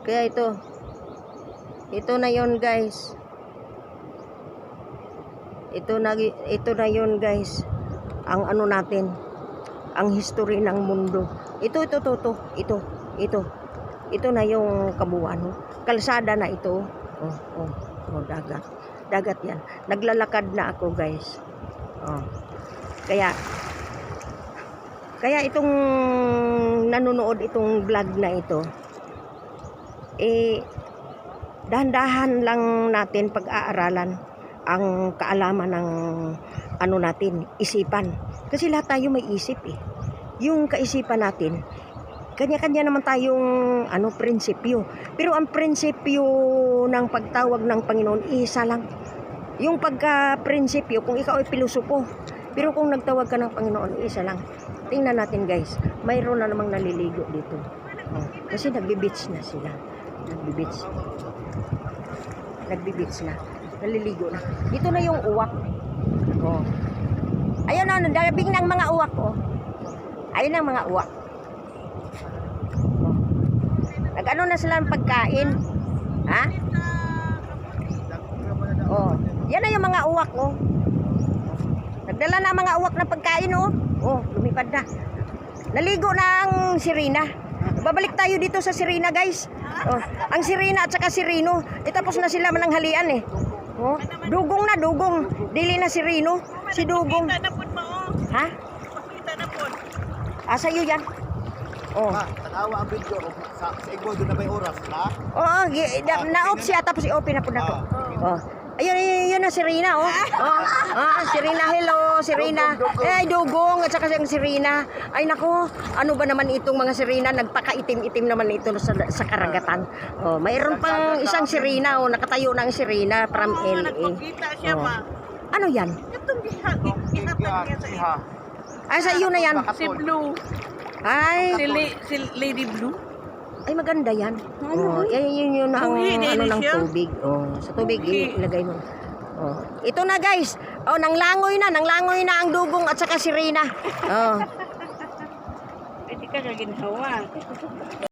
Kaya ito na yon guys. Ito na yon guys. Ang ano natin, ang history ng mundo. Ito na yung kabuuan. Kalsada na ito. Dagat yan. Naglalakad na ako guys. Kaya itong nanonood itong vlog na ito, dahan-dahan lang natin pag-aaralan ang kaalaman ng ano natin, isipan. Kasi lahat tayo may isip Yung kaisipan natin, kanya-kanya naman tayong prinsipyo. Pero ang prinsipyo ng pagtawag ng Panginoon, isa lang. Yung pagka-prinsipyo, kung ikaw ay pilosopo, pero kung nagtawag ka ng Panginoon, isa lang. Tingnan natin guys, mayroon na namang naliligo dito. Kasi nagbe-beach na sila. Nagbe-beach na. Naliligo na. Dito na yung uwak. Ayun o, nagdabing ng mga uwak Ayun ang mga uwak. Nag-ano na sila ng pagkain. Ha? Yan na yung mga uwak Nagdala na mga uwak ng pagkain lumipad na. Naligo na ang sirena. Babalik tayo dito sa sirena guys. Ang sirena at saka sireno. Tapos na sila mananghalian Dugong na dugong. Dili na sireno. Si dugong. Ha? Sa'yo yan. Tanawa ang video sa igbo doon na may oras, ha? Na-off siya tapos i-open na po na to. Ayun na Serena, Serena, hello, Serena. Dugong at saka siyang Serena. Ay nako, ano ba naman itong mga Serena, nagpakaitim-itim naman ito sa karagatan. Mayroon pang isang Serena, nakatayo na ang Serena from LA. Nagpakita siya ba? Ano yan? Itong gihatan niya sa Sa iyo na yan. si Blue. Ay, Si Lady Blue. ay maganda yan. Yun ang ng tubig. Sa tubig ilagay mo. Ito na guys. Nanglangoy na ang dugong at saka sirena. Pwede ka ginawa.